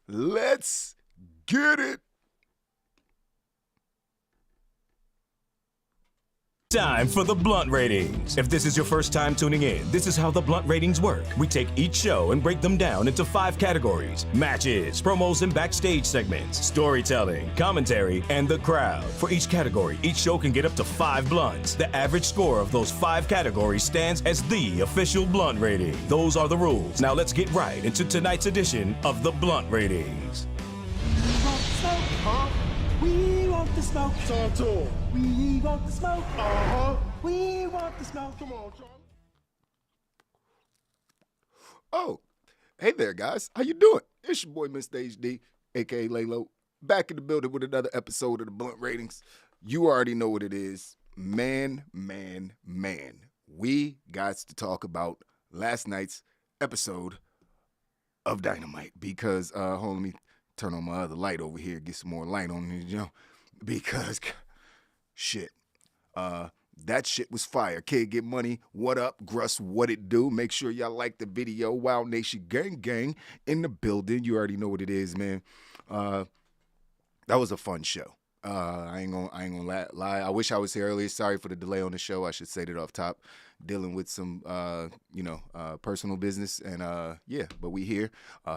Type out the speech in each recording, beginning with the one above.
Let's get it. Time for the Blunt Ratings. If this is your first time tuning in, this is how the Blunt Ratings work. We take each show and break them down into 5 categories: matches, promos and backstage segments, storytelling, commentary, and the crowd. For each category, each show can get up to 5 blunts. The average score of those 5 categories stands as the official Blunt Rating. Those are the rules. Now let's get right into tonight's edition of the Blunt Ratings. We want the smoke. Talk to him. We want the smoke. We want the smoke. Come on, Charlie. Oh, hey there, guys. How you doing? It's your boy, Mr. HD, a.k.a. Laylo, back in the building with another episode of the Blunt Ratings. You already know what it is. Man. We got to talk about last night's episode of Dynamite because, hold on, let me turn on my other light over here, get some more light on it, because shit, that shit was fire. Kid Get Money, what up? Gruss, what it do? Make sure y'all like the video. Wild Nation gang in the building. You already know what it is, man. That was a fun show. I ain't gonna lie. I wish I was here earlier. Sorry for the delay on the show. I should say that off top. Dealing with some, personal business, and but we here.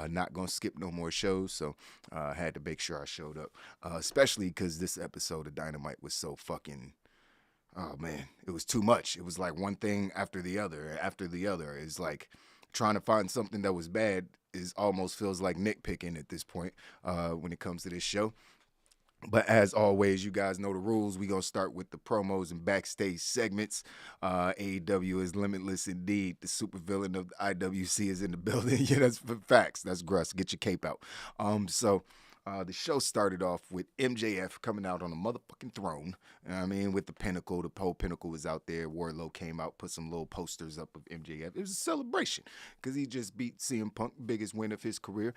Not gonna skip no more shows, so I had to make sure I showed up. Especially because this episode of Dynamite was so fucking. Oh man, it was too much. It was like one thing after the other. It's like trying to find something that was bad is almost feels like nitpicking at this point when it comes to this show. But as always, you guys know the rules. We're going to start with the promos and backstage segments. AEW is limitless indeed. The supervillain of the IWC is in the building. Yeah, that's facts. That's Gruss. Get your cape out. The show started off with MJF coming out on a motherfucking throne. You know what I mean? With the Pinnacle. The whole Pinnacle was out there. Wardlow came out, put some little posters up of MJF. It was a celebration because he just beat CM Punk, biggest win of his career,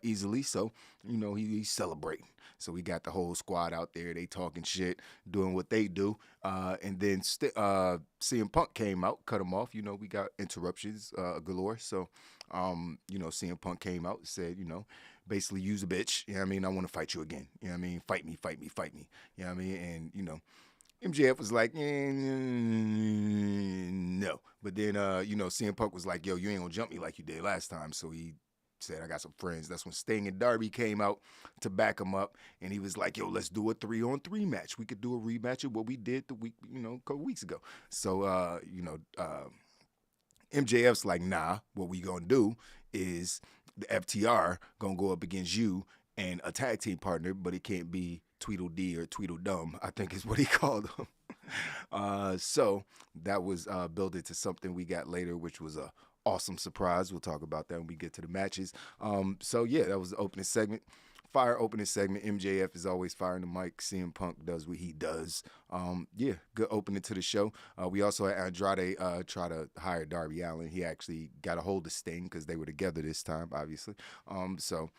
easily. So, he's celebrating. So we got the whole squad out there. They talking shit, doing what they do. And then CM Punk came out, cut him off. We got interruptions galore. So, CM Punk came out and said, basically use a bitch. You know what I mean? I want to fight you again. You know what I mean? Fight me. You know what I mean? And, MJF was like, no. But then, CM Punk was like, yo, you ain't going to jump me like you did last time. So he said, I got some friends. That's when Sting and Darby came out to back him up. And he was like, yo, let's do a 3-on-3 match. We could do a rematch of what we did a couple weeks ago. So, MJF's like, nah, what we going to do is the FTR going to go up against you and a tag team partner, but it can't be Tweedledee or Tweedledum, I think is what he called them. So that was built into something we got later, which was a awesome surprise. We'll talk about that when we get to the matches. That was the opening segment. Fire opening segment. MJF is always firing the mic. CM Punk does what he does. Good opening to the show. We also had Andrade try to hire Darby Allin. He actually got a hold of Sting because they were together this time, obviously. So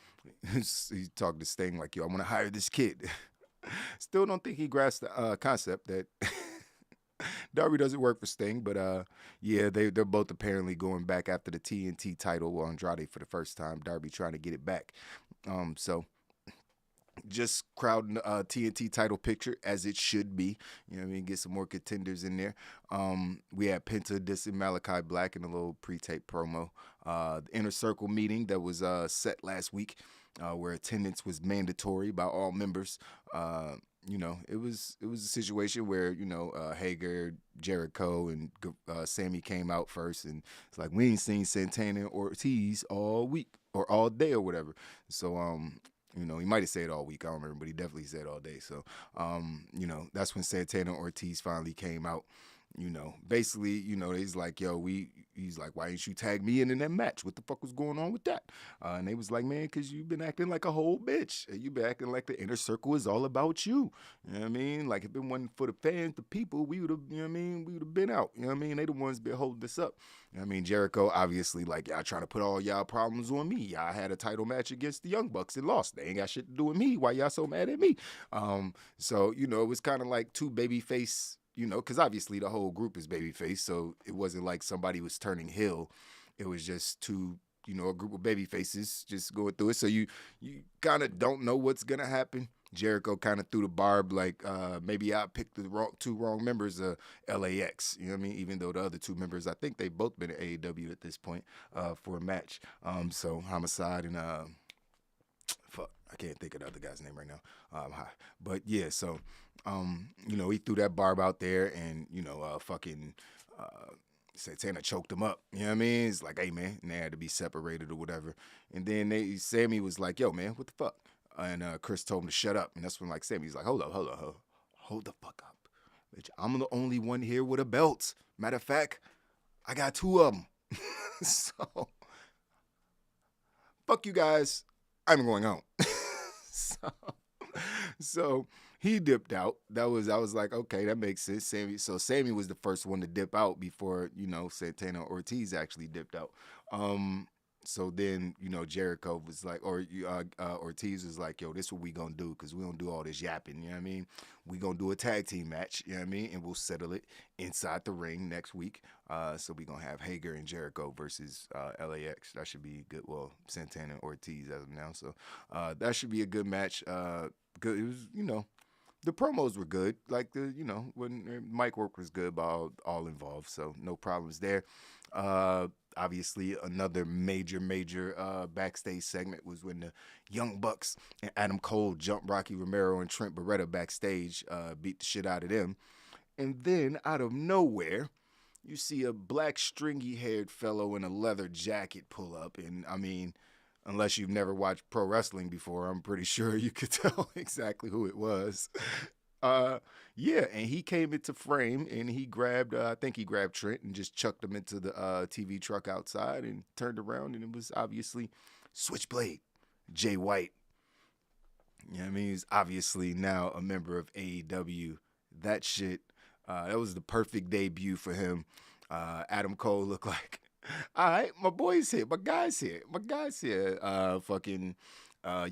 he talked to Sting like, yo, I want to hire this kid. Still don't think he grasped the concept that Darby doesn't work for Sting, but they're both apparently going back after the TNT title on Andrade for the first time. Darby trying to get it back. Just crowding TNT title picture as it should be. You know what I mean? Get some more contenders in there. We had Penta dissing Malachi Black in a little pre-tape promo. The Inner Circle meeting that was set last week where attendance was mandatory by all members. It was a situation where, Hager, Jericho, and Sammy came out first. And it's like, we ain't seen Santana or Ortiz all week or all day or whatever. So, he might have said all week, I don't remember, but he definitely said all day. So, that's when Santana and Ortiz finally came out. Basically, he's like, yo, he's like, why didn't you tag me in that match? What the fuck was going on with that? And they was like, man, because you've been acting like a whole bitch. You've been acting like the Inner Circle is all about you. You know what I mean? Like, if it wasn't for the fans, the people, we would have, we would have been out. You know what I mean? They the ones been holding us up. You know what I mean? Jericho, obviously, like, y'all trying to put all y'all problems on me. Y'all had a title match against the Young Bucks and lost. They ain't got shit to do with me. Why y'all so mad at me? It was kind of like two babyface, because obviously the whole group is babyface, so it wasn't like somebody was turning heel. It was just two a group of baby faces just going through it. So you kind of don't know what's going to happen. Jericho kind of threw the barb like maybe I picked the two wrong members of LAX. You know what I mean? Even though the other two members, I think they've both been at AEW at this point for a match. So Homicide and fuck, I can't think of the other guy's name right now. But yeah, so he threw that barb out there, and Santana choked him up. You know what I mean? It's like, hey man, and they had to be separated or whatever. And then Sammy was like, yo man, what the fuck? And Chris told him to shut up, and that's when like Sammy's like, hold the fuck up, bitch. I'm the only one here with a belt. Matter of fact, I got two of them. So fuck you guys. I'm going home. So he dipped out. I was like, okay, that makes sense. Sammy was the first one to dip out before, Santana Ortiz actually dipped out. So then, Jericho was like, Ortiz was like, yo, this is what we gonna do, because we don't do all this yapping, you know what I mean? We gonna do a tag team match, you know what I mean? And we'll settle it inside the ring next week. So we gonna have Hager and Jericho versus LAX. That should be good. Well, Santana and Ortiz as of now. So that should be a good match. Good. It was, the promos were good. Like when mic work was good by all involved. So no problems there. Obviously, another major backstage segment was when the Young Bucks and Adam Cole jumped Rocky Romero and Trent Beretta backstage, beat the shit out of them. And then, out of nowhere, you see a black stringy-haired fellow in a leather jacket pull up. And, I mean, unless you've never watched pro wrestling before, I'm pretty sure you could tell exactly who it was. Yeah, and he came into frame, and he grabbed, I think he grabbed Trent and just chucked him into the TV truck outside and turned around, and it was obviously Switchblade, Jay White. You know what I mean? He's obviously now a member of AEW. That shit, that was the perfect debut for him. Adam Cole looked like, all right, my boy's here, my guy's here.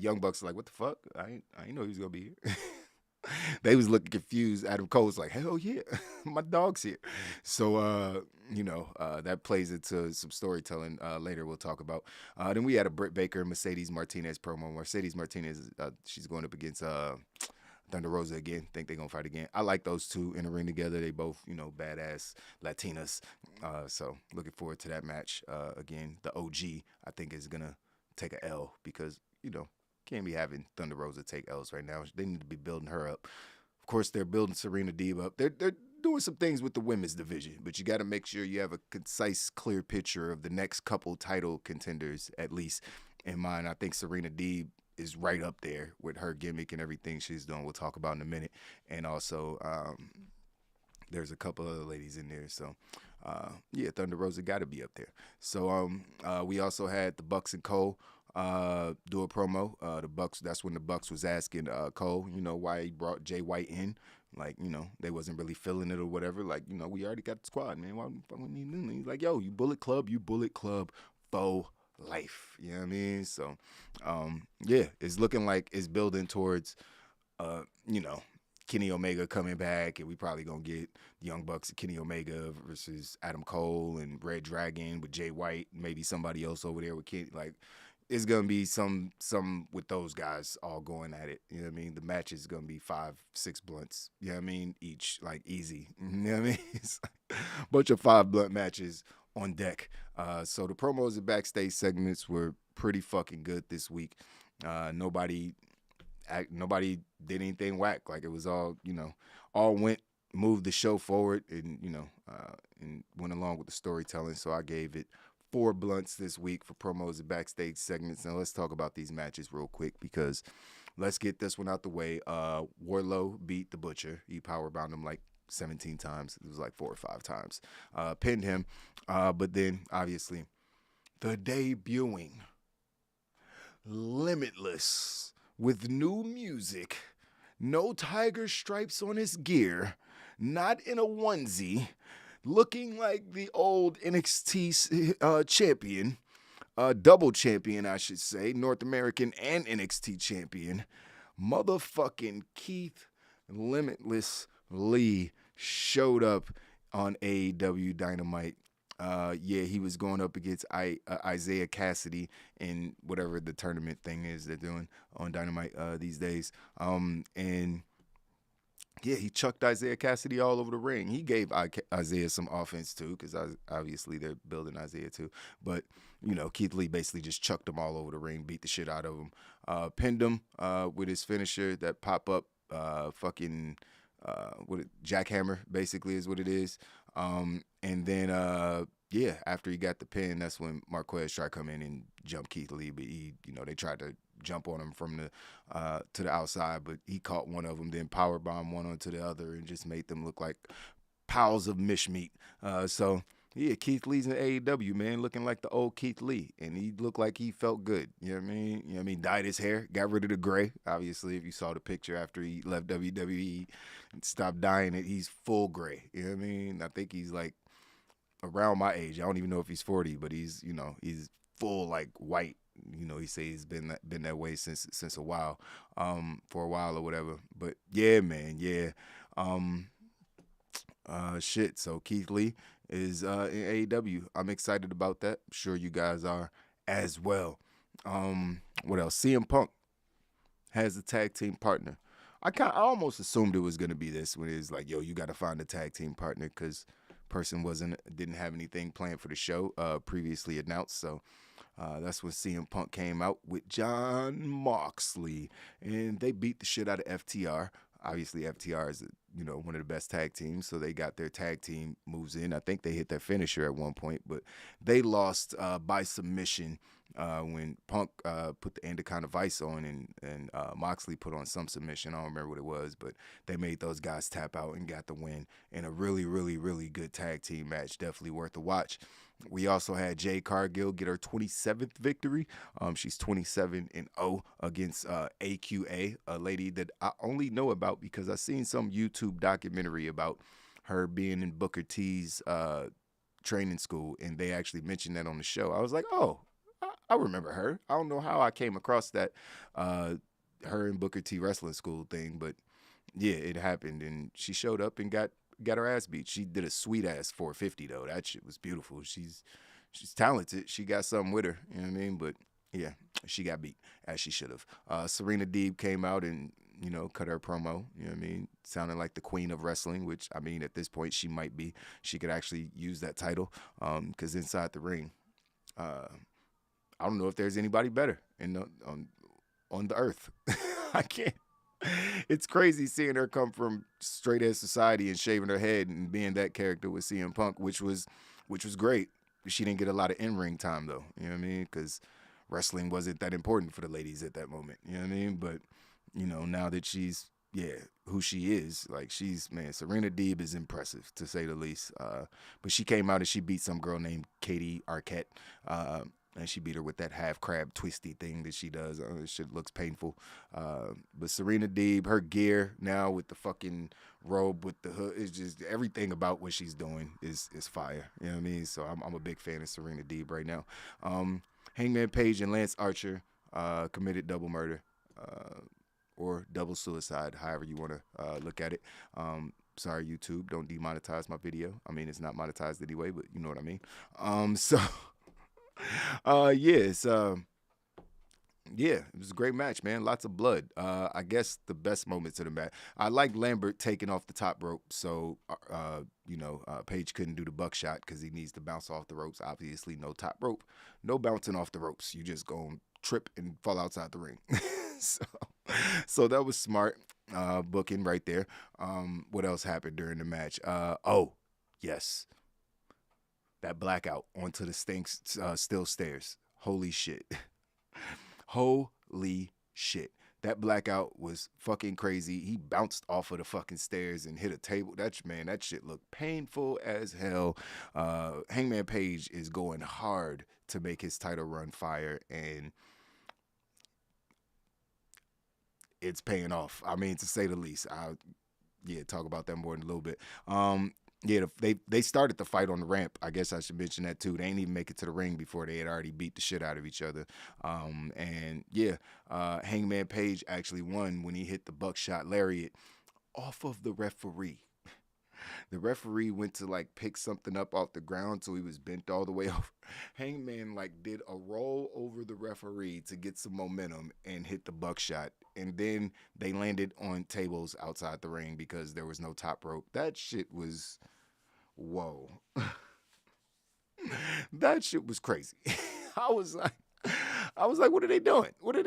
Young Bucks are like, what the fuck? I ain't know he was going to be here. They was looking confused. Adam Cole was like, hell yeah, my dog's here. So, that plays into some storytelling later we'll talk about. Then we had a Brit Baker, Mercedes Martinez promo. Mercedes Martinez, she's going up against Thunder Rosa again. Think they're going to fight again. I like those two in the ring together. They both, badass Latinas. So looking forward to that match. Again, the OG, I think, is going to take a L because, can't be having Thunder Rosa take L's right now. They need to be building her up. Of course, they're building Serena Deeb up. They're doing some things with the women's division, but you got to make sure you have a concise, clear picture of the next couple title contenders, at least in mind. I think Serena Deeb is right up there with her gimmick and everything she's doing. We'll talk about in a minute. And also, there's a couple other ladies in there. So, Thunder Rosa got to be up there. So, we also had the Bucks and Cole do a promo. The Bucks, that's when the Bucks was asking Cole, why he brought Jay White in. Like, they wasn't really feeling it or whatever. Like, we already got the squad, man. Why wouldn't he do it? He's like, yo, you Bullet Club for life. You know what I mean? So, it's looking like it's building towards, Kenny Omega coming back, and we probably gonna get the Young Bucks and Kenny Omega versus Adam Cole and Red Dragon with Jay White, maybe somebody else over there with Kenny. Like, it's gonna be some with those guys all going at it. You know what I mean? The match is gonna be 5-6 blunts. You know what I mean? Each, like, easy. You know what I mean? It's like a bunch of 5 blunt matches on deck. So the promos and backstage segments were pretty fucking good this week. Nobody did anything whack. Like, it was all, all moved the show forward and, and went along with the storytelling. So I gave it 4 blunts this week for promos and backstage segments. Now let's talk about these matches real quick, because let's get this one out the way. Wardlow beat the Butcher. He powerbound him like 17 times. It was like 4 or 5 times. Pinned him. But then, obviously, the debuting Limitless with new music, no tiger stripes on his gear, not in a onesie, looking like the old NXT champion, double champion, I should say, North American and NXT champion, motherfucking Keith Limitless Lee showed up on AEW Dynamite Yeah, he was going up against Isaiah Cassidy in whatever the tournament thing is they're doing on Dynamite these days. And yeah, he chucked Isaiah Cassidy all over the ring. He gave Isaiah some offense too, because obviously they're building Isaiah too. But Keith Lee basically just chucked him all over the ring, beat the shit out of him, pinned him with his finisher, that pop up, jackhammer basically is what it is. And then yeah, after he got the pin, that's when Marquez tried to come in and jump Keith Lee, but they tried to jump on him from the to the outside, but he caught one of them, then powerbomb one onto the other, and just made them look like piles of mish meat. So yeah, Keith Lee's in AEW, man, looking like the old Keith Lee, and he looked like he felt good. You know what I mean? Dyed his hair, got rid of the gray. Obviously, if you saw the picture after he left WWE and stopped dyeing it, he's full gray. You know what I mean? I think he's like around my age. I don't even know if he's 40, but he's full like white. He says he's been that way since a while, for a while or whatever. But yeah, man, yeah. Shit. So Keith Lee is in AEW. I'm excited about that. I'm sure you guys are as well. What else? CM Punk has a tag team partner. I almost assumed it was gonna be this when it's like, yo, you got to find a tag team partner because person didn't have anything planned for the show previously announced. So that's when CM Punk came out with John Moxley, and they beat the shit out of FTR. Obviously, FTR is one of the best tag teams, so they got their tag team moves in. I think they hit their finisher at one point, but they lost by submission when Punk put the Anaconda Vice on, and Moxley put on some submission. I don't remember what it was, but they made those guys tap out and got the win in a really, really, really good tag team match. Definitely worth a watch. We also had Jade Cargill get her 27th victory. She's 27-0 against AQA, a lady that I only know about because I seen some YouTube documentary about her being in Booker T's training school, and they actually mentioned that on the show. I was like, oh, I remember her. I don't know how I came across that her and Booker T wrestling school thing, but yeah, it happened, and she showed up and got her ass beat. She did a sweet ass 450 though. That shit was beautiful. She's talented. She got something with her. You know what I mean? But yeah, she got beat as she should have. Serena Deeb came out and cut her promo. You know what I mean? Sounding like the queen of wrestling, which I mean at this point she might be. She could actually use that title because inside the ring, I don't know if there's anybody better on the earth. I can't. It's crazy seeing her come from straight edge society and shaving her head and being that character with CM Punk, which was great. She didn't get a lot of in-ring time though. You know what I mean? Because wrestling wasn't that important for the ladies at that moment. You know what I mean? But now that she's who she is, like Serena Deeb is impressive to say the least. But she came out and she beat some girl named Katie Arquette. And she beat her with that half crab twisty thing that she does. This shit looks painful. But Serena Deeb, her gear now with the fucking robe with the hood, is just everything about what she's doing is fire. You know what I mean? So I'm a big fan of Serena Deeb right now. Hangman Page and Lance Archer committed double murder or double suicide, however you want to look at it. Sorry, YouTube, don't demonetize my video. I mean, it's not monetized anyway, but you know what I mean. It was a great match, man. Lots of blood. I guess the best moments of the match, I like Lambert taking off the top rope, so Page couldn't do the buckshot because he needs to bounce off the ropes. Obviously, no top rope, no bouncing off the ropes. You just gonna trip and fall outside the ring. So that was smart booking right there. What else happened during the match? Yes. That blackout onto the steel stairs. Holy shit. Holy shit. That blackout was fucking crazy. He bounced off of the fucking stairs and hit a table. That shit looked painful as hell. Hangman Page is going hard to make his title run fire, and it's paying off. I mean, to say the least. I'll talk about that more in a little bit. They started the fight on the ramp. I guess I should mention that too. They didn't even make it to the ring before they had already beat the shit out of each other. Hangman Page actually won when he hit the buckshot lariat off of the referee. The referee went to like pick something up off the ground, so he was bent all the way over. Hangman like did a roll over the referee to get some momentum and hit the buckshot, and then they landed on tables outside the ring because there was no top rope. That shit was whoa. That shit was crazy. I was like, what are they doing? What are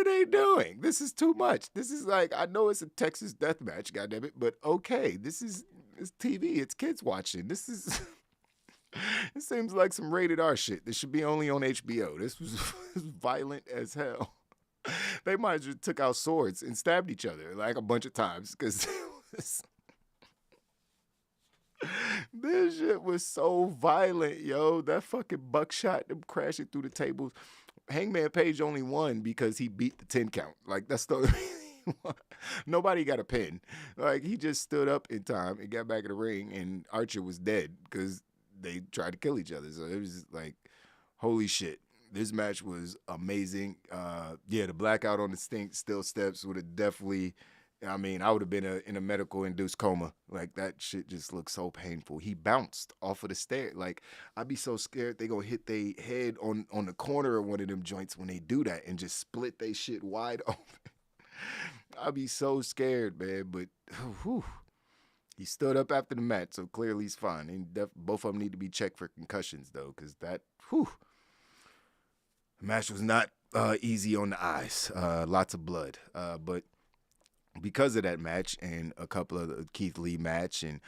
they doing? This is too much. This is like, I know it's a Texas death match, goddammit, but okay, it's TV. It's kids watching. This is. It seems like some rated R shit. This should be only on HBO. This was violent as hell. They might have just took out swords and stabbed each other like a bunch of times because this shit was so violent, yo. That fucking buckshot, them crashing through the tables. Hangman Page only won because he beat the 10 count. Like, that's the nobody got a pin. Like, he just stood up in time and got back in the ring, and Archer was dead because they tried to kill each other. So it was just like, holy shit. This match was amazing. The blackout on the steel steps would have definitely, I mean, I would have been in a medical induced coma. Like, that shit just looked so painful. He bounced off of the stair. Like, I'd be so scared they gonna hit their head on the corner of one of them joints when they do that and just split they shit wide open. I'd be so scared, man. But whew, he stood up after the match, so clearly he's fine. And both of them need to be checked for concussions, though, because that, the match was not easy on the eyes. Lots of blood. But because of that match and a couple of the Keith Lee match and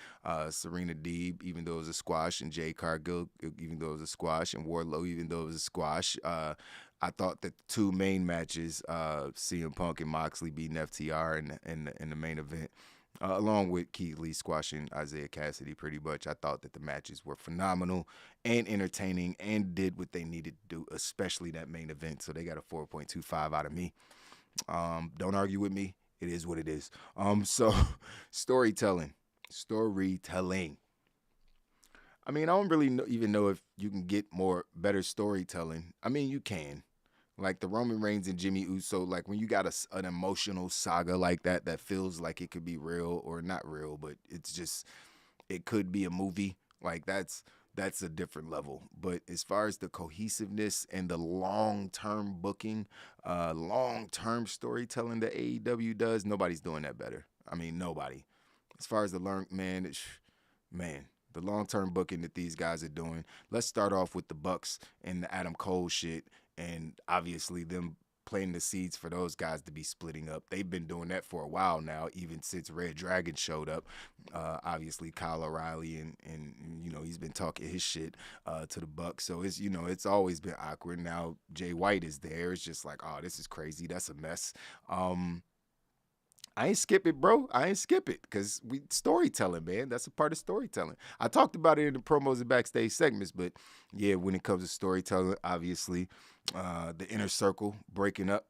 Serena Deeb, even though it was a squash, and Jade Cargill, even though it was a squash, and Wardlow, even though it was a squash, I thought that the two main matches, CM Punk and Moxley beating FTR in the main event, along with Keith Lee squashing Isaiah Cassidy pretty much, I thought that the matches were phenomenal and entertaining and did what they needed to do, especially that main event. So they got a 4.25 out of me. Don't argue with me. It is what it is. So storytelling. I mean, I don't really even know if you can get better storytelling. I mean, you can. Like the Roman Reigns and Jimmy Uso, like when you got an emotional saga like that feels like it could be real or not real, but it's just, it could be a movie. Like that's a different level. But as far as the cohesiveness and the long-term booking, long-term storytelling that AEW does, nobody's doing that better. I mean, nobody. As far as the the long-term booking that these guys are doing. Let's start off with the Bucks and the Adam Cole shit, and obviously them planting the seeds for those guys to be splitting up. They've been doing that for a while now, even since Red Dragon showed up. Obviously Kyle O'Reilly and he's been talking his shit to the Bucks. So it's it's always been awkward. Now Jay White is there. It's just like, oh, this is crazy. That's a mess. I ain't skip it, bro. I ain't skip it because storytelling, man. That's a part of storytelling. I talked about it in the promos and backstage segments, but yeah, when it comes to storytelling, obviously, the Inner Circle breaking up.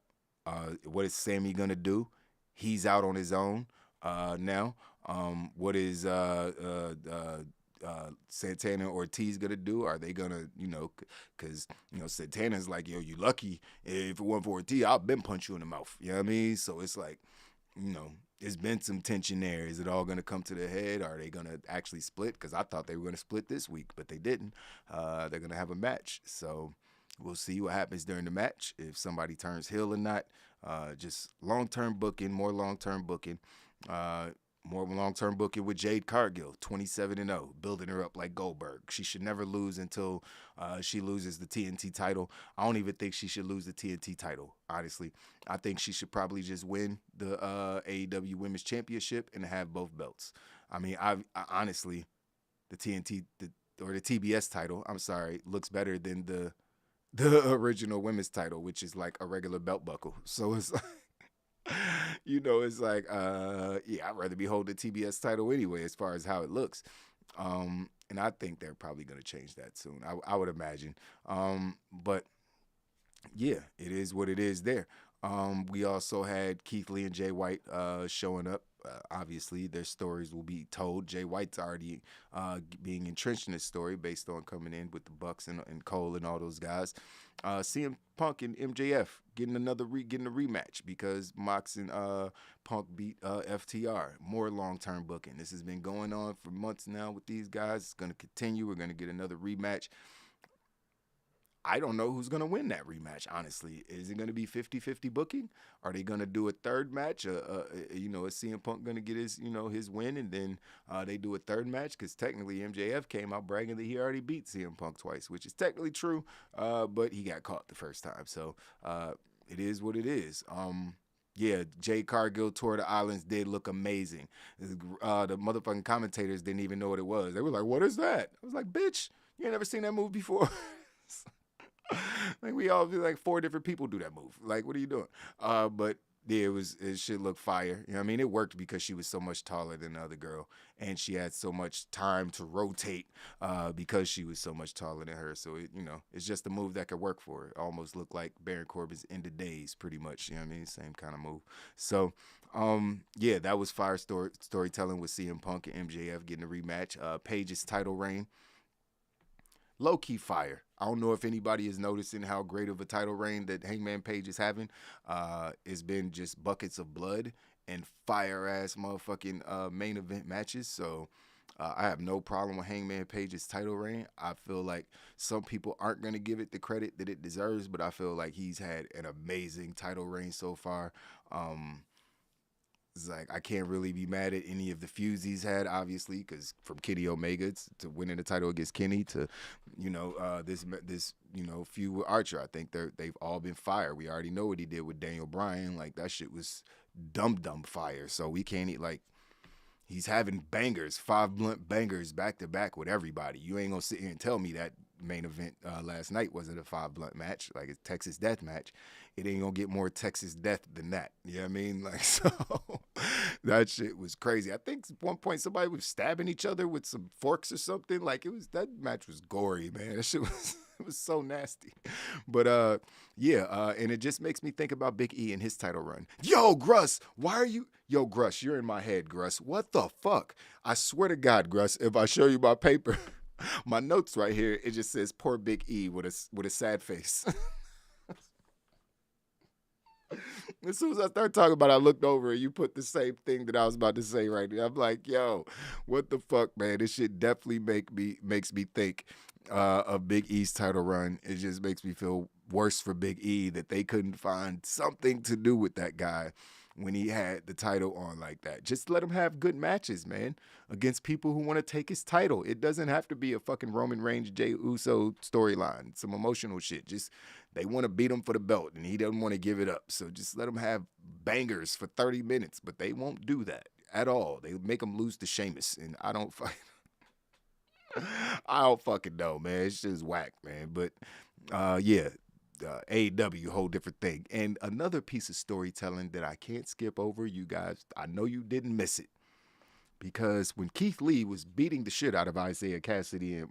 What is Sammy gonna do? He's out on his own now. What is Santana and Ortiz gonna do? Are they gonna, because Santana's like, yo, you lucky. If it wasn't for Ortiz, I've been punch you in the mouth. You know what I mean? So it's like, there's been some tension there. Is it all going to come to the head? Are they going to actually split? Because I thought they were going to split this week, but they didn't. They're going to have a match. So we'll see what happens during the match, if somebody turns heel or not. Just long-term booking, more long-term booking. More long-term booking with Jade Cargill, 27-0, building her up like Goldberg. She should never lose until she loses the TNT title. I don't even think she should lose the TNT title, honestly. I think she should probably just win the AEW Women's Championship and have both belts. I mean, I honestly, the TNT or the TBS title, I'm sorry, looks better than the original women's title, which is like a regular belt buckle. So it's like, it's like, I'd rather be holding the TBS title anyway, as far as how it looks. And I think they're probably going to change that soon, I would imagine. But yeah, it is what it is there. We also had Keith Lee and Jay White showing up obviously, their stories will be told. Jay White's already being entrenched in this story based on coming in with the Bucks and Cole and all those guys. CM Punk and MJF getting a rematch because Mox and Punk beat FTR. More long-term booking. This has been going on for months now with these guys. It's going to continue. We're going to get another rematch. I don't know who's going to win that rematch, honestly. Is it going to be 50-50 booking? Are they going to do a third match? Is CM Punk going to get his win and then they do a third match? Because technically MJF came out bragging that he already beat CM Punk twice, which is technically true, but he got caught the first time. So it is what it is. Yeah, Jade Cargill tour of the islands did look amazing. The motherfucking commentators didn't even know what it was. They were like, "What is that?" I was like, "Bitch, you ain't never seen that move before." Like we all do, like 4 different people do that move. Like, what are you doing? But yeah, it should look fire. You know what I mean? It worked because she was so much taller than the other girl, and she had so much time to rotate because she was so much taller than her. So it's just a move that could work for her. It almost looked like Baron Corbin's End of Days, pretty much. You know what I mean? Same kind of move. So yeah, that was fire storytelling with CM Punk and MJF getting a rematch. Paige's title reign. Low-key fire. I don't know if anybody is noticing how great of a title reign that Hangman Page is having. It's been just buckets of blood and fire-ass motherfucking main event matches. So I have no problem with Hangman Page's title reign. I feel like some people aren't going to give it the credit that it deserves, but I feel like he's had an amazing title reign so far. It's like I can't really be mad at any of the feuds he's had, obviously, because from Kenny Omega to winning the title against Kenny to, this feud with Archer. I think they've all been fire. We already know what he did with Daniel Bryan. Like that shit was dumb fire. So we can't he's having bangers, 5 blunt bangers back to back with everybody. You ain't gonna sit here and tell me that main event last night wasn't a 5 blunt match, like a Texas death match. It ain't gonna get more Texas death than that. You know what I mean? Like, so that shit was crazy. I think at one point somebody was stabbing each other with some forks or something. Like that match was gory, man. That shit was it was so nasty. But and it just makes me think about Big E and his title run. Yo, Gruss, Yo, Gruss, you're in my head, Gruss. What the fuck? I swear to God, Gruss, if I show you my paper, my notes right here, it just says poor Big E with a sad face. As soon as I started talking about it, I looked over and you put the same thing that I was about to say right there. I'm like, yo, what the fuck, man? This shit definitely makes me think of Big E's title run. It just makes me feel worse for Big E that they couldn't find something to do with that guy when he had the title on like that. Just let him have good matches, man, against people who want to take his title. It doesn't have to be a fucking Roman Reigns, Jey Uso storyline, some emotional shit. Just they want to beat him for the belt, and he doesn't want to give it up. So just let him have bangers for 30 minutes, but they won't do that at all. They make him lose to Sheamus, and I don't fucking know, man. It's just whack, man. But AEW, whole different thing. And another piece of storytelling that I can't skip over, you guys, I know you didn't miss it. Because when Keith Lee was beating the shit out of Isaiah Cassidy in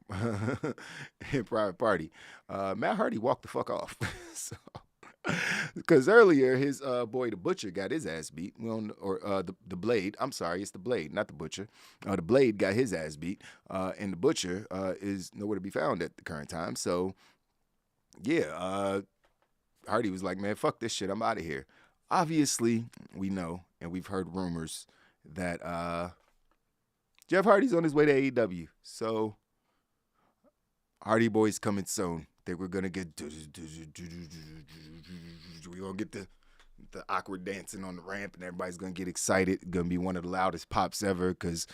Private Party, Matt Hardy walked the fuck off. Because earlier, his boy, the Butcher, got his ass beat. The Blade. I'm sorry, it's the Blade, not the Butcher. The Blade got his ass beat. And the Butcher is nowhere to be found at the current time. So, yeah, Hardy was like, man, fuck this shit. I'm out of here. Obviously, we know, and we've heard rumors that Jeff Hardy's on his way to AEW. So, Hardy Boys coming soon. They were going to get... We're going to get the awkward dancing on the ramp, and everybody's going to get excited. Going to be one of the loudest pops ever, because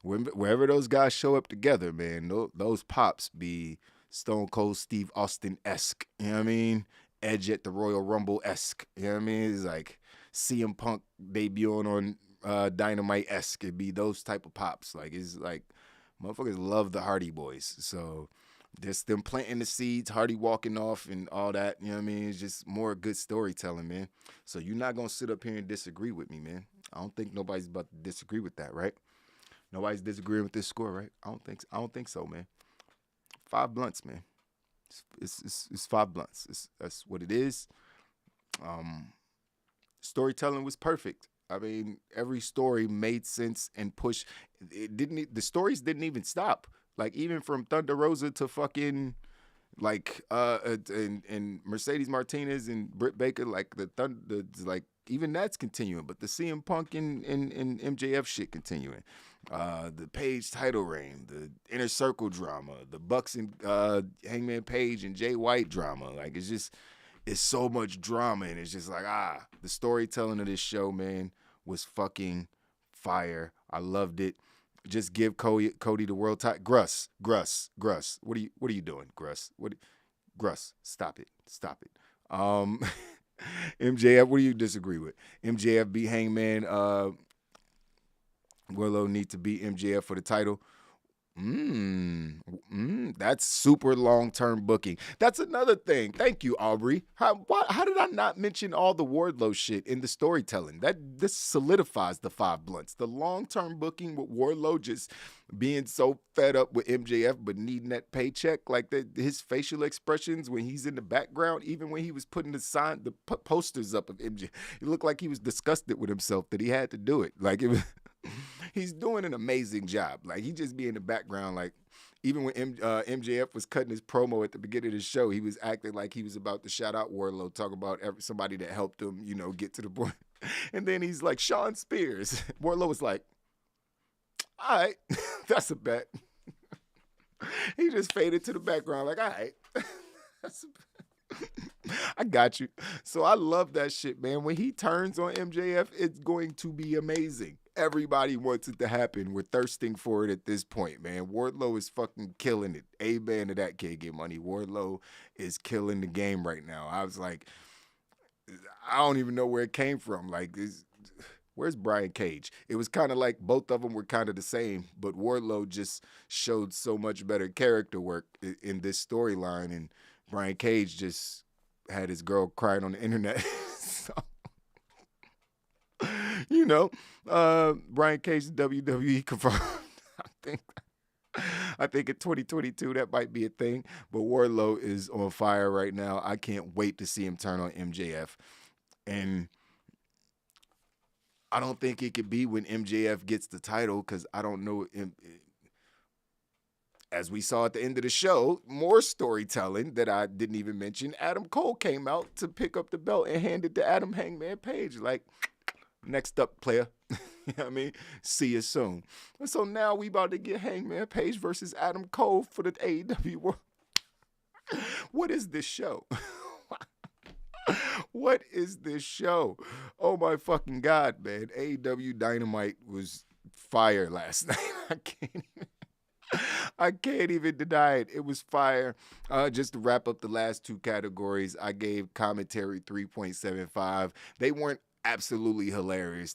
wherever those guys show up together, man, those pops be Stone Cold Steve Austin-esque. You know what I mean? Edge at the Royal Rumble-esque. You know what I mean? It's like CM Punk debuting on Dynamite-esque. It'd be those type of pops. Like, it's like motherfuckers love the Hardy Boys. So just them planting the seeds, Hardy walking off and all that. You know what I mean? It's just more good storytelling, man. So you're not going to sit up here and disagree with me, man. I don't think nobody's about to disagree with that, right? Nobody's disagreeing with this score, right? I don't think so, man. 5 blunts, man. It's 5 blunts. That's what it is. Storytelling was perfect. I mean, every story made sense and pushed. It didn't. The stories didn't even stop. Like even from Thunder Rosa to fucking like and Mercedes Martinez and Britt Baker, like like even that's continuing. But the CM Punk and MJF shit continuing. The Page title reign, the Inner Circle drama, the Bucks and Hangman Page and Jay White drama. Like it's so much drama, and it's just like the storytelling of this show, man, was fucking fire. I loved it. Just give Cody the world title. Gruss. What are you doing, Gruss? Gruss? Stop it. MJF. What do you disagree with? MJF beat Hangman. Willow need to beat MJF for the title. That's super long-term booking. That's another thing. Thank you, Aubrey. How did I not mention all the Wardlow shit in the storytelling? This solidifies the 5 blunts. The long-term booking with Wardlow just being so fed up with MJF but needing that paycheck, like his facial expressions when he's in the background, even when he was putting the posters up of MJF, it looked like he was disgusted with himself that he had to do it. Like it was. He's doing an amazing job. Like he just be in the background. Like even when MJF was cutting his promo at the beginning of the show, he was acting like he was about to shout out Wardlow, talk about somebody that helped him, get to the point. And then he's like, Sean Spears. Wardlow was like, all right, that's a bet. He just faded to the background like, all right, that's a bet. I got you. So I love that shit, man. When he turns on MJF, it's going to be amazing. Everybody wants it to happen. We're thirsting for it at this point, man. Wardlow is fucking killing it. Amen to that, kid. Get money. Wardlow is killing the game right now. I was like, I don't even know where it came from. Like, where's Brian Cage? It was kind of like both of them were kind of the same, but Wardlow just showed so much better character work in this storyline, and Brian Cage just had his girl crying on the internet. So, Brian Cage, WWE confirmed. I think in 2022 that might be a thing. But Wardlow is on fire right now. I can't wait to see him turn on MJF. And I don't think it could be when MJF gets the title because I don't know. As we saw at the end of the show, more storytelling that I didn't even mention. Adam Cole came out to pick up the belt and hand it to Adam Hangman Page. Like, next up, player. You know what I mean? See you soon. And so now we about to get Hangman Page versus Adam Cole for the AEW World. What is this show? What is this show? Oh my fucking God, man. AEW Dynamite was fire last night. I can't even deny it. It was fire. Just to wrap up the last 2 categories, I gave commentary 3.75. They weren't absolutely hilarious.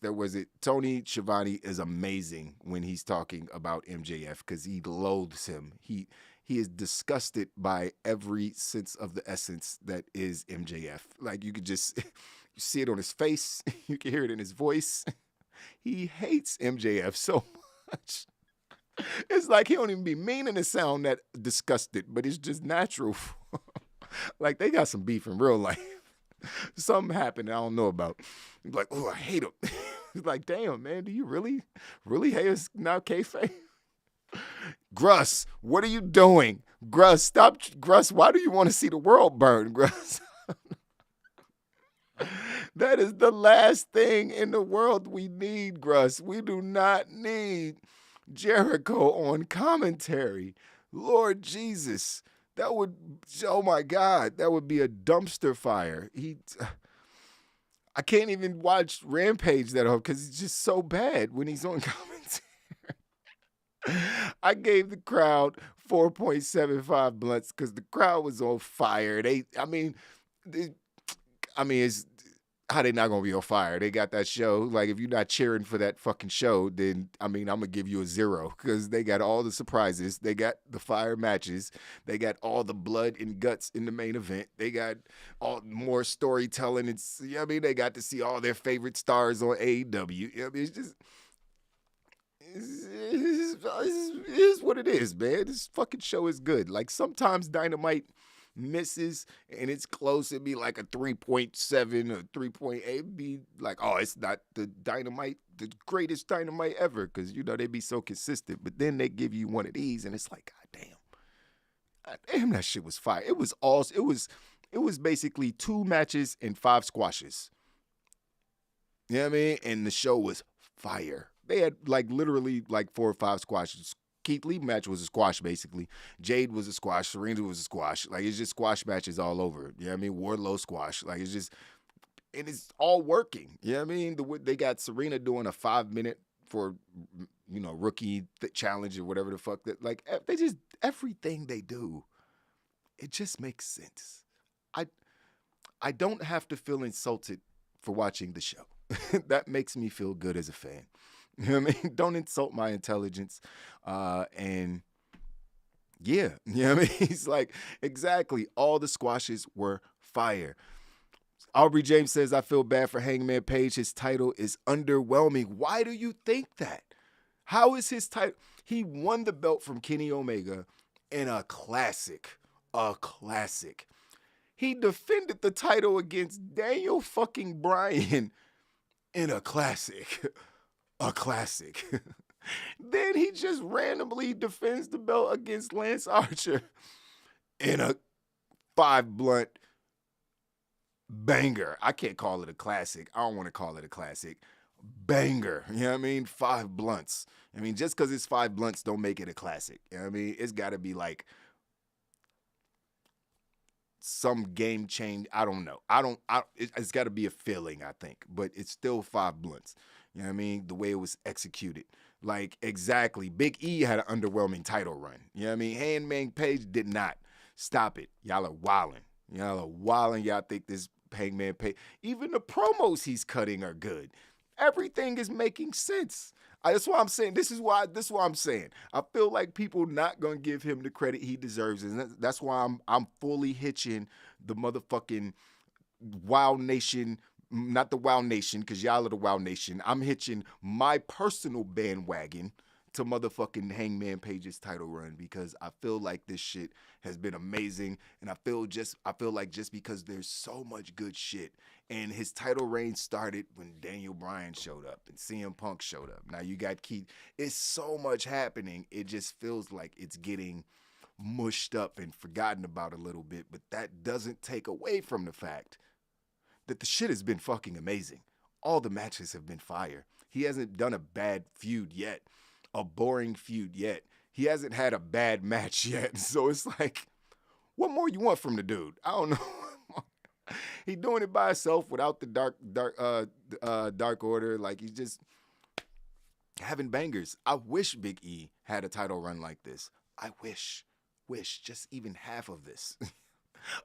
Tony Schiavone is amazing when he's talking about MJF because he loathes him. He is disgusted by every sense of the essence that is MJF. Like you could just you see it on his face. You can hear it in his voice. He hates MJF so much. It's like he don't even be meaning to sound that disgusted, but it's just natural. Like they got some beef in real life. Something happened I don't know about. He's like, oh, I hate him. He's like, damn, man, do you really hate us now, kayfabe? Gruss, what are you doing? Gruss, stop. Gruss, why do you want to see the world burn, Gruss? That is the last thing in the world we need, Gruss. We do not need Jericho on commentary. Lord Jesus. Oh my God, that would be a dumpster fire. I can't even watch Rampage that often because it's just so bad when he's on commentary. I gave the crowd 4.75 blunts because the crowd was on fire. It's how they not gonna be on fire? They got that show. Like, if you're not cheering for that fucking show, then I'm gonna give you a 0 because they got all the surprises. They got the fire matches. They got all the blood and guts in the main event. They got all more storytelling. They got to see all their favorite stars on AEW. It's just it is what it is, man. This fucking show is good. Like sometimes Dynamite misses and it's close, it'd be like a 3.7 or 3.8. It'd be like, oh, it's not the Dynamite, the greatest Dynamite ever, because, you know, they be so consistent. But then they give you one of these and it's like, God damn, that shit was fire. It was basically 2 matches and 5 squashes. You know what I mean? And the show was fire. They had like literally like 4 or 5 squashes. Keith Lee match was a squash, basically. Jade was a squash. Serena was a squash. Like, it's just squash matches all over. You know what I mean? Wardlow squash. Like, it's just, and it's all working. You know what I mean? They got Serena doing a 5-minute for, you know, rookie challenge or whatever the fuck. That, like, they just, everything they do, it just makes sense. I don't have to feel insulted for watching the show. That makes me feel good as a fan. You know what I mean? Don't insult my intelligence. And yeah, you know what I mean? He's like, exactly. All the squashes were fire. Aubrey James says, I feel bad for Hangman Page. His title is underwhelming. Why do you think that? How is his title? He won the belt from Kenny Omega in a classic. A classic. He defended the title against Daniel fucking Bryan in a classic. A classic. Then he just randomly defends the belt against Lance Archer in a 5 blunt banger. I can't call it a classic. I don't want to call it a classic. Banger. You know what I mean? 5 blunts. I mean, just because it's 5 blunts don't make it a classic. You know what I mean? It's got to be like some game change. I don't know. It's got to be a feeling, I think. But it's still 5 blunts. You know what I mean? The way it was executed. Like, exactly. Big E had an underwhelming title run. You know what I mean? Hangman Page did not. Stop it. Y'all are wilding. Y'all think this Hangman Page. Even the promos he's cutting are good. Everything is making sense. That's why I'm saying. This is why I'm saying. I feel like people not gonna give him the credit he deserves, and that's why I'm fully hitching the motherfucking Wild Nation. Not the Wild Nation, because y'all are the Wild Nation. I'm hitching my personal bandwagon to motherfucking Hangman Page's title run, because I feel like this shit has been amazing, and I feel like just because there's so much good shit, and his title reign started when Daniel Bryan showed up and CM Punk showed up. Now you got Keith. It's so much happening. It just feels like it's getting mushed up and forgotten about a little bit, but that doesn't take away from the fact that the shit has been fucking amazing. All the matches have been fire. He hasn't done a bad feud yet, a boring feud yet. He hasn't had a bad match yet. So it's like, what more you want from the dude? I don't know. He doing it by himself without the Dark Order. Like, he's just having bangers. I wish Big E had a title run like this. I wish just even half of this.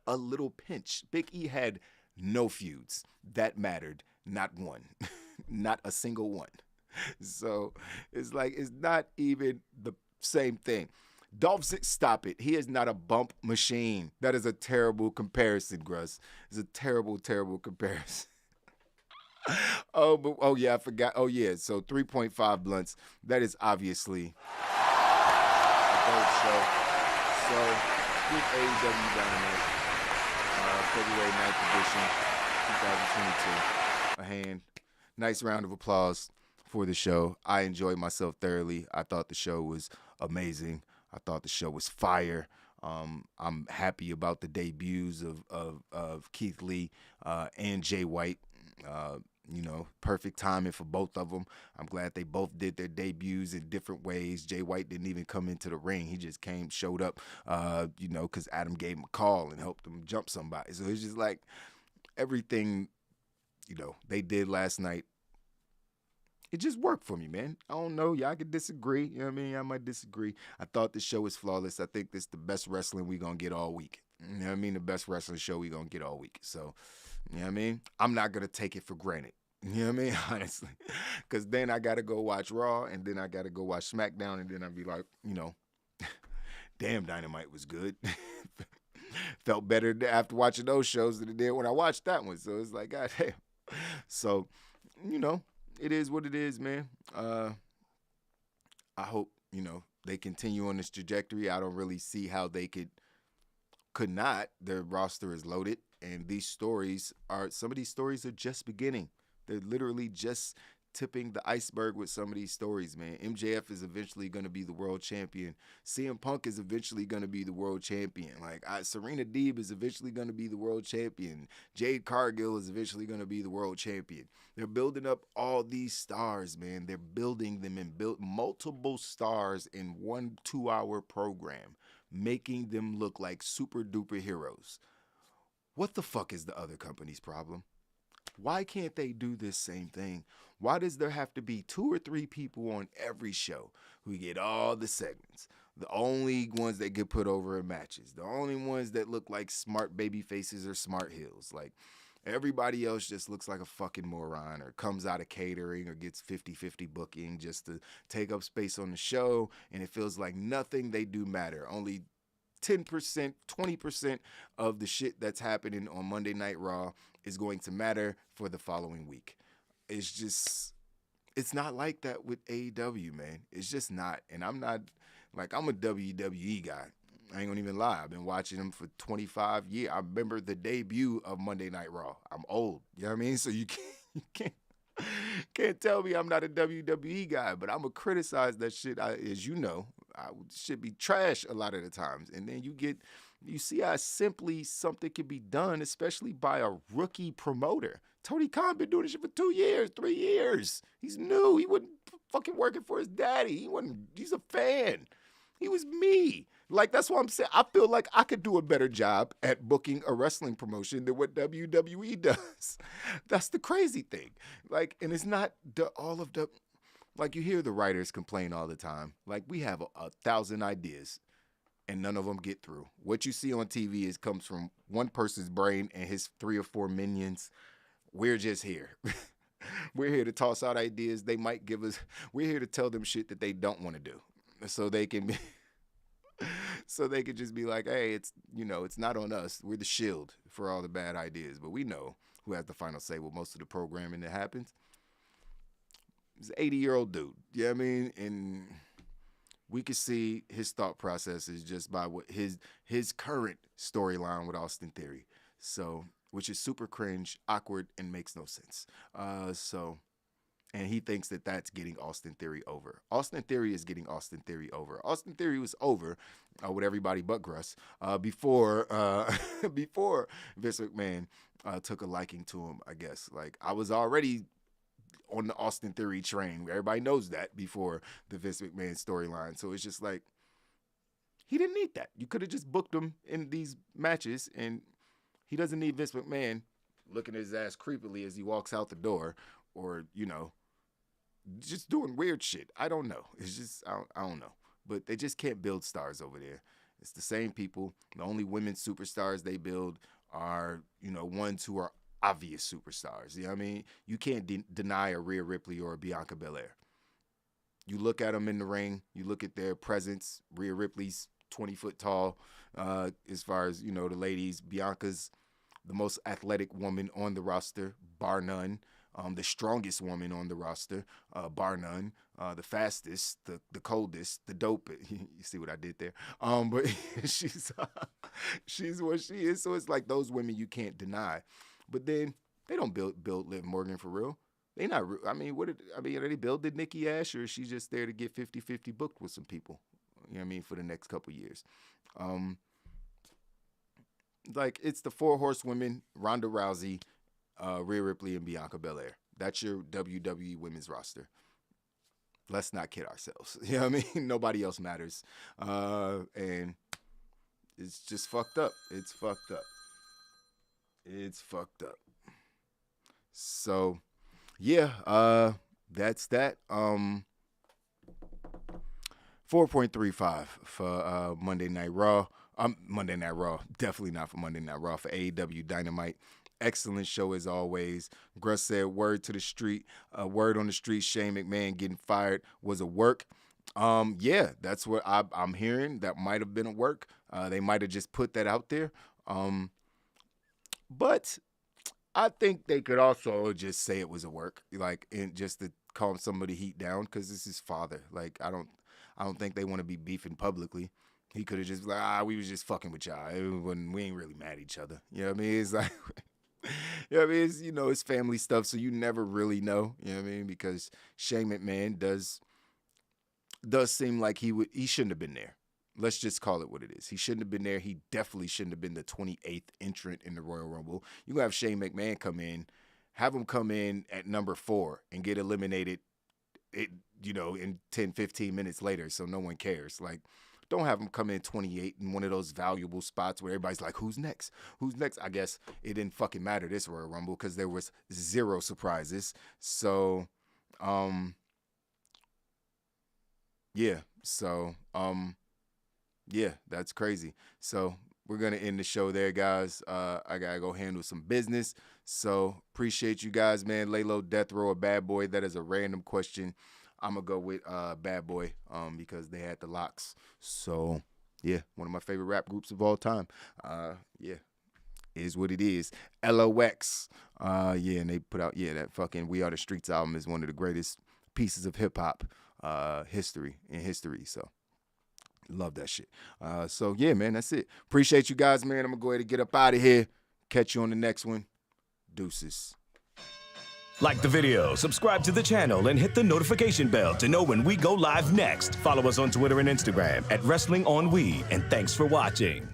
A little pinch. Big E had no feuds that mattered, not one, not a single one. So it's like, it's not even the same thing. Dolph Ziggler, stop it. He is not a bump machine. That is a terrible comparison, Gruss. It's a terrible, terrible comparison. Oh yeah, I forgot. Oh yeah, so 3.5 blunts. That is obviously a third show. So, AEW Dynamite. February 9th edition, 2022. A hand. Nice round of applause for the show. I enjoyed myself thoroughly. I thought the show was amazing. I thought the show was fire. I'm happy about the debuts of Keith Lee and Jay White. Perfect timing for both of them. I'm glad they both did their debuts in different ways. Jay White didn't even come into the ring. He just showed up, because Adam gave him a call and helped him jump somebody. So it's just like everything, they did last night. It just worked for me, man. I don't know. Y'all could disagree. You know what I mean? I might disagree. I thought the show was flawless. I think this is the best wrestling we're going to get all week. You know what I mean? The best wrestling show we're going to get all week. So, you know what I mean? I'm not going to take it for granted. You know what I mean? Honestly. Because then I got to go watch Raw, and then I got to go watch SmackDown, and then I'll be like, damn, Dynamite was good. Felt better after watching those shows than it did when I watched that one. So it's like, God damn. So, it is what it is, man. I hope, they continue on this trajectory. I don't really see how they could could not. Their roster is loaded, and some of these stories are just beginning. They're literally just tipping the iceberg with some of these stories, man. MJF is eventually going to be the world champion. CM Punk is eventually going to be the world champion. Serena Deeb is eventually going to be the world champion. Jade Cargill is eventually going to be the world champion. They're building up all these stars, man. They're building them and built multiple stars in 1 2-hour program, making them look like super duper heroes. What the fuck is the other company's problem? Why can't they do this same thing? Why does there have to be 2 or 3 people on every show who get all the segments? The only ones that get put over in matches. The only ones that look like smart baby faces or smart heels. Like, everybody else just looks like a fucking moron or comes out of catering or gets 50-50 booking just to take up space on the show, and it feels like nothing they do matter. Only 10%, 20% of the shit that's happening on Monday Night Raw is going to matter for the following week. It's not like that with AEW, man. It's just not. And I'm a WWE guy. I ain't gonna even lie. I've been watching them for 25 years. I remember the debut of Monday Night Raw. I'm old. You know what I mean? So you can't tell me I'm not a WWE guy, but I'm going to criticize that shit. As you know, I should be trash a lot of the times. And then you see how simply something can be done, especially by a rookie promoter. Tony Khan been doing this shit for 2 years, 3 years. He's new. He wasn't fucking working for his daddy. He's a fan. He was me. Like, that's what I'm saying. I feel like I could do a better job at booking a wrestling promotion than what WWE does. That's the crazy thing. Like, and it's not like, you hear the writers complain all the time. Like, we have 1,000 ideas and none of them get through. What you see on TV comes from one person's brain and his 3 or 4 minions. We're just here. We're here to toss out ideas they might give us. We're here to tell them shit that they don't want to do. So they can just be like, hey, it's not on us. We're the shield for all the bad ideas. But we know who has the final say with most of the programming that happens. He's an 80-year-old dude. You know what I mean? And we can see his thought processes just by what his current storyline with Austin Theory. So, which is super cringe, awkward, and makes no sense. And he thinks that that's getting Austin Theory over. Austin Theory is getting Austin Theory over. Austin Theory was over with everybody but Gruss before Vince McMahon took a liking to him, I guess. Like, I was already on the Austin Theory train. Everybody knows that before the Vince McMahon storyline. So it's just like, he didn't need that. You could have just booked him in these matches, and he doesn't need Vince McMahon looking at his ass creepily as he walks out the door, or, just doing weird shit. I don't know. It's just, I don't know. But they just can't build stars over there. It's the same people. The only women superstars they build are, ones who are obvious superstars. You know what I mean? You can't deny a Rhea Ripley or a Bianca Belair. You look at them in the ring. You look at their presence. Rhea Ripley's 20 foot tall. As far as, the ladies, Bianca's the most athletic woman on the roster, bar none. The strongest woman on the roster, bar none. The fastest, the coldest, the dopest. You see what I did there? But she's what she is. So it's like those women you can't deny. But then they don't build Liv Morgan for real. They not. I mean, are they building Nikki Ash, or is she just there to get 50-50 booked with some people? You know what I mean, for the next couple years. Like, it's the 4 horsewomen: Ronda Rousey, Rhea Ripley, and Bianca Belair. That's your WWE women's roster. Let's not kid ourselves. You know what I mean? Nobody else matters. And it's just fucked up. It's fucked up. So, yeah, that's that. 4.35 for Monday Night Raw. Monday Night Raw. Definitely not for Monday Night Raw. For AEW Dynamite. Excellent show as always. Gruss said, word to the street. Word on the street, Shane McMahon getting fired was a work. Yeah, that's what I'm hearing. That might have been a work. They might have just put that out there. But I think they could also just say it was a work, like, and just to calm somebody heat down, because this is father. Like, I don't think they want to be beefing publicly. He could have just been like, we was just fucking with y'all. We ain't really mad at each other. You know what I mean? It's like, you know what I mean? It's, it's family stuff, so you never really know. You know what I mean? Because Shane McMahon does seem like he shouldn't have been there. Let's just call it what it is. He shouldn't have been there. He definitely shouldn't have been the 28th entrant in the Royal Rumble. You gonna have Shane McMahon come in, have him come in at number 4 and get eliminated, in 10, 15 minutes later, so no one cares. Like, don't have him come in 28 in one of those valuable spots where everybody's like, who's next? Who's next? I guess it didn't fucking matter this Royal Rumble because there was 0 surprises. So, yeah. So, yeah, that's crazy. So we're going to end the show there, guys. I got to go handle some business. So appreciate you guys, man. Lay Low, Death Row, or Bad Boy? That is a random question. I'm going to go with Bad Boy because they had the locks. So, yeah, one of my favorite rap groups of all time. Yeah, is what it is. LOX. Yeah, and they put out, that fucking We Are the Streets album is one of the greatest pieces of hip-hop history. So. Love that shit. So, yeah, man, that's it. Appreciate you guys, man. I'm going to go ahead and get up out of here. Catch you on the next one. Deuces. Like the video, subscribe to the channel, and hit the notification bell to know when we go live next. Follow us on Twitter and Instagram @WrestlingOnWe, and thanks for watching.